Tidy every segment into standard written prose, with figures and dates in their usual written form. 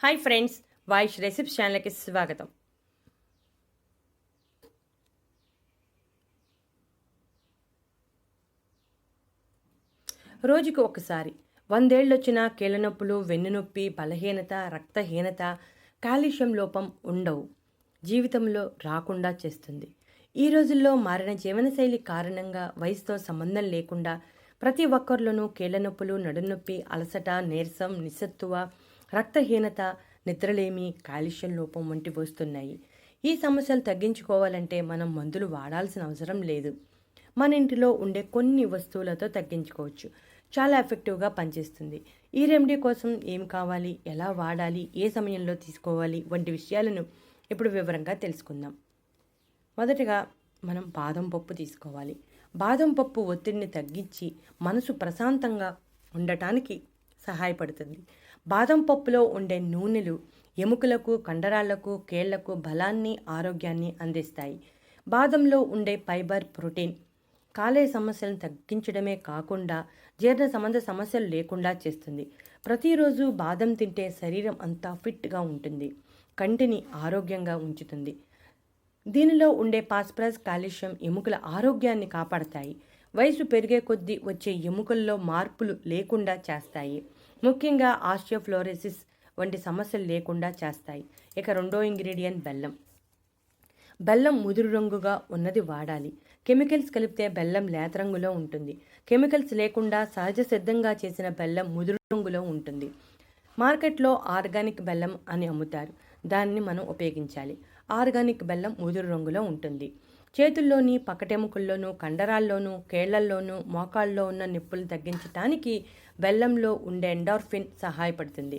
Hi friends, వాయిష్ recipes ఛానల్కి స్వాగతం. రోజుకు ఒకసారి 100 ఏళ్ళొచ్చినా కీళ్ళనొప్పులు, వెన్నునొప్పి, బలహీనత, రక్తహీనత, కాల్షియం లోపం ఉండవు. జీవితంలో రాకుండా చేస్తుంది. ఈ రోజుల్లో మారిన జీవనశైలి కారణంగా వయసుతో సంబంధం లేకుండా ప్రతి ఒక్కరిలోనూ కీళ్ళనొప్పులు, నడునొప్పి, అలసట, నీరసం, నిస్సత్తువ, రక్తహీనత, నిద్రలేమి, కాల్షియం లోపం వంటివి వస్తున్నాయి. ఈ సమస్యలు తగ్గించుకోవాలంటే మనం మందులు వాడాల్సిన అవసరం లేదు. మన ఇంటిలో ఉండే కొన్ని వస్తువులతో తగ్గించుకోవచ్చు. చాలా ఎఫెక్టివ్గా పనిచేస్తుంది. ఈ రెమెడీ కోసం ఏం కావాలి, ఎలా వాడాలి, ఏ సమయంలో తీసుకోవాలి వంటి విషయాలను ఇప్పుడు వివరంగా తెలుసుకుందాం. మొదటగా మనం బాదం పప్పు తీసుకోవాలి. బాదం పప్పు ఒత్తిడిని తగ్గించి మనసు ప్రశాంతంగా ఉండటానికి సహాయపడుతుంది. బాదం పప్పులో ఉండే నూనెలు ఎముకలకు, కండరాలకు, కేళ్లకు బలాన్ని, ఆరోగ్యాన్ని అందిస్తాయి. బాదంలో ఉండే ఫైబర్, ప్రోటీన్ కాలేయ సమస్యలను తగ్గించడమే కాకుండా జీర్ణ సంబంధ సమస్యలు లేకుండా చేస్తుంది. ప్రతిరోజు బాదం తింటే శరీరం అంతా ఫిట్గా ఉంటుంది, కంటిని ఆరోగ్యంగా ఉంచుతుంది. దీనిలో ఉండే ఫాస్ఫరస్, కాల్షియం ఎముకల ఆరోగ్యాన్ని కాపాడతాయి. వయసు పెరిగే కొద్దీ వచ్చే ఎముకల్లో మార్పులు లేకుండా చేస్తాయి. ముఖ్యంగా ఆస్టియోఫ్లోరోసిస్ వంటి సమస్యలు లేకుండా చేస్తాయి. ఇక రెండో ఇంగ్రీడియంట్ బెల్లం. బెల్లం ముదురు రంగుగా ఉన్నది వాడాలి. కెమికల్స్ కలిపితే బెల్లం లేత రంగులో ఉంటుంది. కెమికల్స్ లేకుండా సహజ సిద్ధంగా చేసిన బెల్లం ముదురు రంగులో ఉంటుంది. మార్కెట్లో ఆర్గానిక్ బెల్లం అని అమ్ముతారు. దాన్ని మనం ఉపయోగించాలి. ఆర్గానిక్ బెల్లం ముదురు రంగులో ఉంటుంది. చేతుల్లోని, పకటెముకల్లోనూ, కండరాల్లోనూ, కేళ్లల్లోనూ, మోకాళ్ళలో ఉన్న నొప్పులు తగ్గించడానికి బెల్లంలో ఉండే ఎండార్ఫిన్ సహాయపడుతుంది.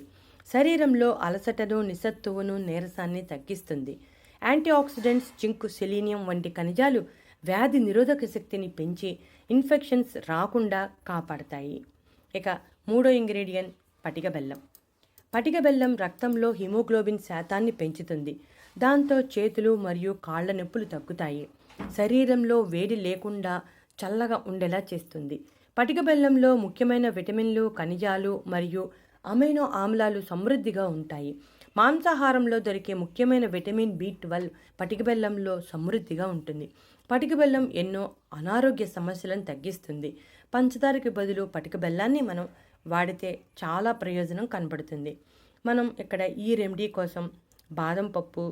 శరీరంలో అలసటను, నిస్సత్తువను, నీరసాన్ని తగ్గిస్తుంది. యాంటీ ఆక్సిడెంట్స్, జింక్, సెలీనియం వంటి ఖనిజాలు వ్యాధి నిరోధక శక్తిని పెంచి ఇన్ఫెక్షన్స్ రాకుండా కాపాడతాయి. ఇక మూడో ఇంగ్రీడియంట్ పటిక బెల్లం. పటిక బెల్లం రక్తంలో హిమోగ్లోబిన్ శాతాన్ని పెంచుతుంది. దాంతో చేతులు మరియు కాళ్ల నొప్పులు తగ్గుతాయి. శరీరంలో వేడి లేకుండా చల్లగా ఉండేలా చేస్తుంది. పటిక బెల్లంలో ముఖ్యమైన విటమిన్లు, ఖనిజాలు మరియు అమైనో ఆమ్లాలు సమృద్ధిగా ఉంటాయి. మాంసాహారంలో దొరికే ముఖ్యమైన విటమిన్ B12 పటిక బెల్లంలో సమృద్ధిగా ఉంటుంది. పటిక బెల్లం ఎన్నో అనారోగ్య సమస్యలను తగ్గిస్తుంది. పంచదారకు బదులు పటిక బెల్లాన్ని మనం వాడితే చాలా ప్రయోజనం కనబడుతుంది. మనం ఇక్కడ ఈ రెమెడీ కోసం బాదం పప్పు,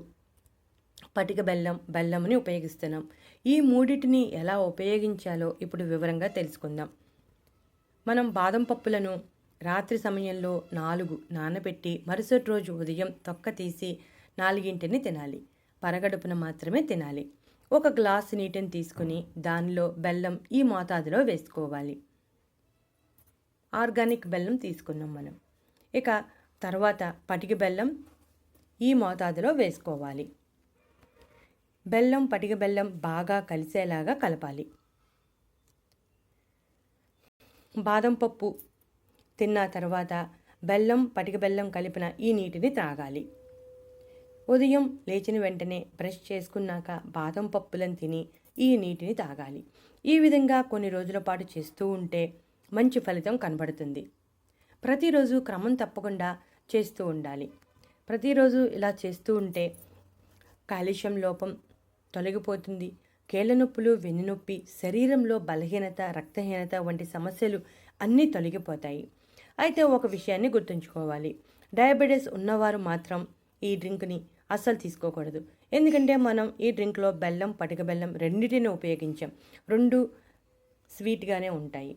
పటిక బెల్లం, బెల్లంని ఉపయోగిస్తున్నాం. ఈ మూడింటిని ఎలా ఉపయోగించాలో ఇప్పుడు వివరంగా తెలుసుకుందాం. మనం బాదం పప్పులను రాత్రి సమయంలో 4 నానబెట్టి మరుసటి రోజు ఉదయం తొక్క తీసి 4ంటిని తినాలి. పరగడుపున మాత్రమే తినాలి. 1 గ్లాసు నీటిని తీసుకుని దానిలో బెల్లం ఈ మోతాదులో వేసుకోవాలి. ఆర్గానిక్ బెల్లం తీసుకున్నాం మనం. ఇక తర్వాత పటిక బెల్లం ఈ మోతాదులో వేసుకోవాలి. బెల్లం, పటిక బెల్లం బాగా కలిసేలాగా కలపాలి. బాదం పప్పు తిన్న తర్వాత బెల్లం, పటిక బెల్లం కలిపిన ఈ నీటిని త్రాగాలి. ఉదయం లేచిన వెంటనే బ్రష్ చేసుకున్నాక బాదం పప్పులను తిని ఈ నీటిని తాగాలి. ఈ విధంగా కొన్ని రోజుల పాటు చేస్తూ ఉంటే మంచి ఫలితం కనబడుతుంది. ప్రతిరోజు క్రమం తప్పకుండా చేస్తూ ఉండాలి. ప్రతిరోజు ఇలా చేస్తూ ఉంటే కాల్షియం లోపం తొలగిపోతుంది. కేళ్ల నొప్పులు, వెన్నునొప్పి, శరీరంలో బలహీనత, రక్తహీనత వంటి సమస్యలు అన్నీ తొలగిపోతాయి. అయితే ఒక విషయాన్ని గుర్తుంచుకోవాలి. డయాబెటీస్ ఉన్నవారు మాత్రం ఈ డ్రింక్ని అస్సలు తీసుకోకూడదు. ఎందుకంటే మనం ఈ డ్రింక్లో బెల్లం, పటిక బెల్లం రెండింటిని ఉపయోగించాం. 2 స్వీట్గానే ఉంటాయి.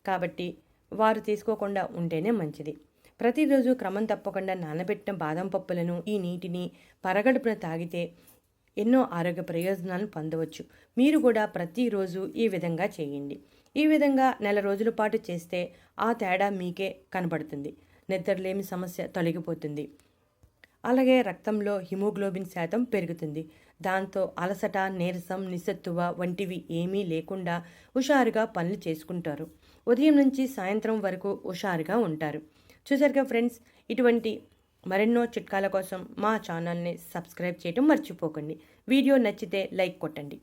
కాబట్టి వారు తీసుకోకుండా ఉంటేనే మంచిది. ప్రతిరోజు క్రమం తప్పకుండా నానబెట్టిన బాదం పప్పులను, ఈ నీటిని పరగడుపున తాగితే ఎన్నో ఆరోగ్య ప్రయోజనాలను పొందవచ్చు. మీరు కూడా ప్రతిరోజు ఈ విధంగా చేయండి. ఈ విధంగా నెల రోజుల పాటు చేస్తే ఆ తేడా మీకే కనబడుతుంది. నిద్రలేమి సమస్య తొలగిపోతుంది. అలాగే రక్తంలో హిమోగ్లోబిన్ శాతం పెరుగుతుంది. దాంతో అలసట, నీరసం, నిస్సత్తువ వంటివి ఏమీ లేకుండా హుషారుగా పనులు చేసుకుంటారు. ఉదయం నుంచి సాయంత్రం వరకు హుషారుగా ఉంటారు. చూసారుగా ఫ్రెండ్స్, ఇటువంటి మరెన్నో చిట్కాల కోసం మా ఛానల్ని సబ్స్క్రైబ్ చేయడం మర్చిపోకండి. వీడియో నచ్చితే లైక్ కొట్టండి.